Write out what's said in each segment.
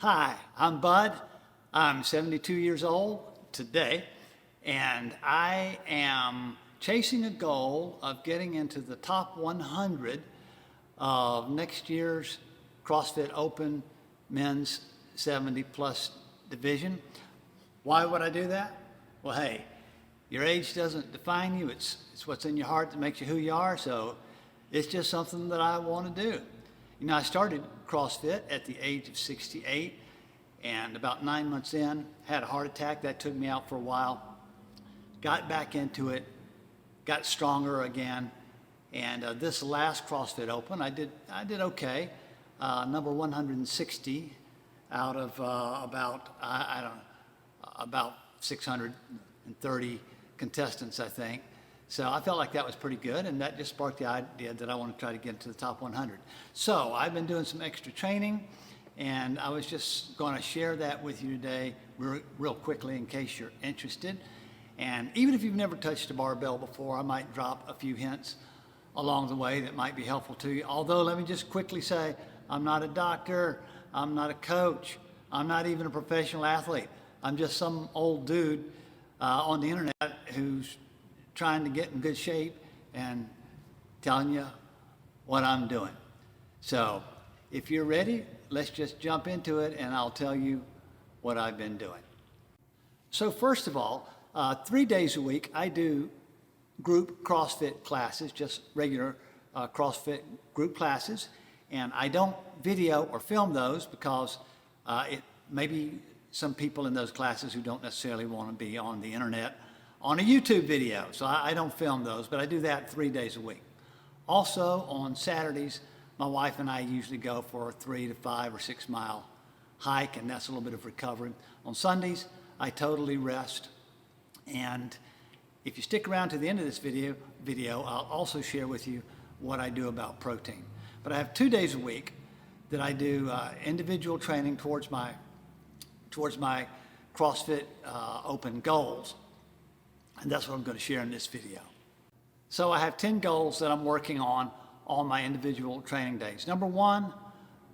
Hi, I'm Bud. I'm 72 years old today, and I am chasing a goal of getting into the top 100 of next year's CrossFit Open men's 70 plus division. Why would I do that? Well, hey, your age doesn't define you. It's what's in your heart that makes you who you are. So it's just something that I want to do. You know, I started CrossFit at the age of 68, and about 9 months in, had a heart attack. That took me out for a while. Got back into it, got stronger again, and this last CrossFit Open, I did okay. Number 160 out of about 630 contestants, I think. So I felt like that was pretty good, and that just sparked the idea that I want to try to get into the top 100. So I've been doing some extra training, and I was just going to share that with you today real quickly in case you're interested. And even if you've never touched a barbell before, I might drop a few hints along the way that might be helpful to you. Although, let me just quickly say, I'm not a doctor, I'm not a coach, I'm not even a professional athlete. I'm just some old dude on the internet who's trying to get in good shape and telling you what I'm doing. So if you're ready, let's just jump into it and I'll tell you what I've been doing. So first of all, 3 days a week I do group CrossFit classes, just regular CrossFit group classes, and I don't video or film those because it maybe some people in those classes who don't necessarily want to be on the internet on a YouTube video. So I don't film those, but I do that 3 days a week. Also on Saturdays, my wife and I usually go for a 3 to 5 or 6 mile hike, and that's a little bit of recovery. On Sundays, I totally rest. And if you stick around to the end of this video, I'll also share with you what I do about protein. But I have 2 days a week that I do individual training towards my CrossFit Open goals. And that's what I'm going to share in this video. So I have 10 goals that I'm working on my individual training days. Number 1,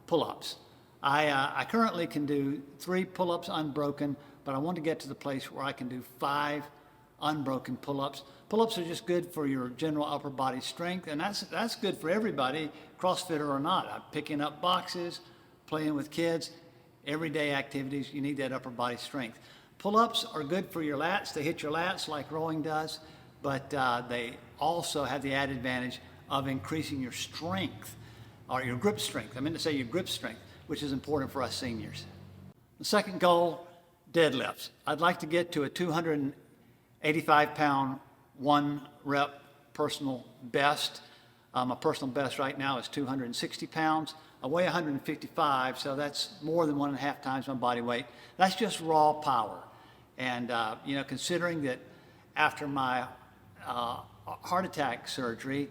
pull-ups. I currently can do 3 pull-ups unbroken, but I want to get to the place where I can do 5 unbroken pull-ups. Pull-ups are just good for your general upper body strength, and that's good for everybody, CrossFitter or not. I'm picking up boxes, playing with kids, everyday activities, you need that upper body strength. Pull-ups are good for your lats. They hit your lats like rowing does, but they also have the added advantage of increasing your strength, or your grip strength. I meant to say your grip strength, which is important for us seniors. The second goal, deadlifts. I'd like to get to a 285-pound, 1 rep personal best. My personal best right now is 260 pounds. I weigh 155, so that's more than 1.5 times my body weight. That's just raw power. And, you know, considering that after my heart attack surgery,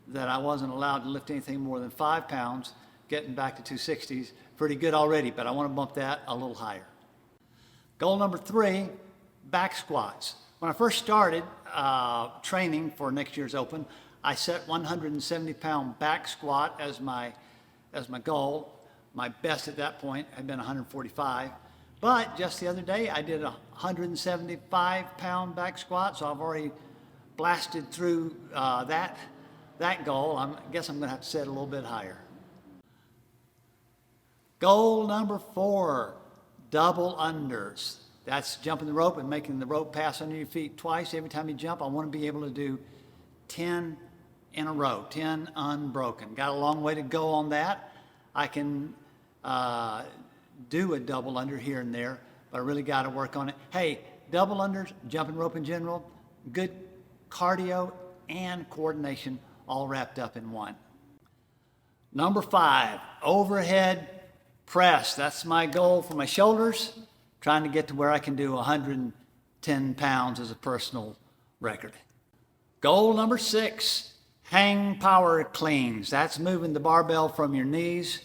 that I wasn't allowed to lift anything more than 5 pounds, getting back to 260 is pretty good already, but I want to bump that a little higher. Goal number 3, back squats. When I first started training for next year's Open, I set 170-pound back squat as my goal. My best at that point had been 145. But just the other day, I did a 175-pound back squat, so I've already blasted through that goal. I guess I'm going to have to set it a little bit higher. Goal number 4, double unders. That's jumping the rope and making the rope pass under your feet twice. Every time you jump, I want to be able to do 10 in a row, 10 unbroken. Got a long way to go on that. I can do a double under here and there, but I really got to work on it. Hey, double unders, jumping rope in general, good cardio and coordination all wrapped up in one. Number 5, overhead press. That's my goal for my shoulders, trying to get to where I can do 110 pounds as a personal record. Goal number 6, hang power cleans. That's moving the barbell from your knees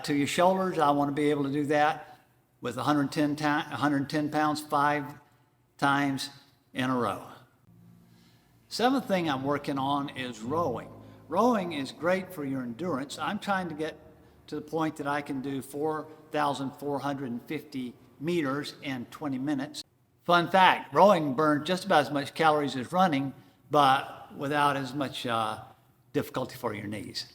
to your shoulders. I want to be able to do that with 110 pounds 5 times in a row. 7th thing I'm working on is rowing. Rowing is great for your endurance. I'm trying to get to the point that I can do 4 4,450 meters in 20 minutes. Fun fact, rowing burns just about as much calories as running, but without as much difficulty for your knees.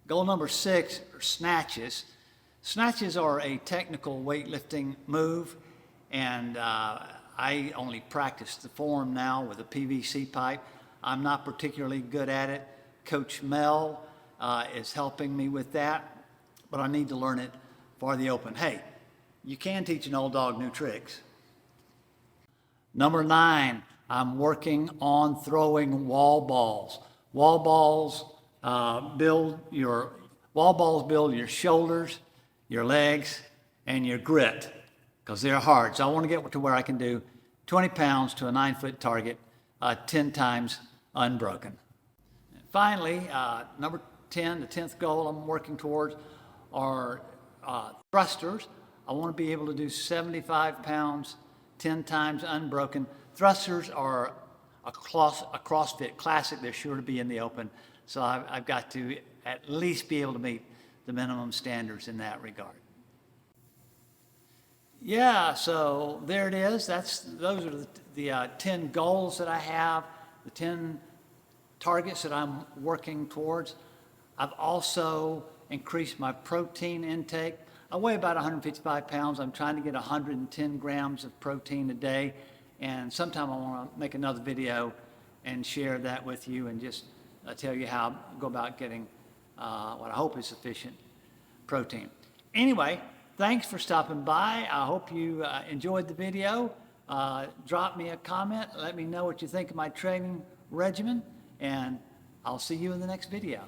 Goal number 6 are snatches. Snatches are a technical weightlifting move, and I only practice the form now with a PVC pipe. I'm not particularly good at it. Coach Mel is helping me with that, but I need to learn it for the Open. Hey, you can teach an old dog new tricks. Number 9, I'm working on throwing wall balls. Wall balls build your shoulders, your legs, and your grit, because they're hard. So I want to get to where I can do 20 pounds to a 9-foot target 10 times unbroken. And finally, number 10, the 10th goal I'm working towards are thrusters. I want to be able to do 75 pounds 10 times unbroken. Thrusters are a CrossFit classic. They're sure to be in the Open. So I've got to at least be able to meet the minimum standards in that regard. Yeah, so there it is. Those are the 10 goals that I have, the 10 targets that I'm working towards. I've also increased my protein intake. I weigh about 155 pounds. I'm trying to get 110 grams of protein a day. And sometime I want to make another video and share that with you and just tell you how I go about getting what I hope is sufficient protein. Anyway, thanks for stopping by. I hope you enjoyed the video. Drop me a comment. Let me know what you think of my training regimen, and I'll see you in the next video.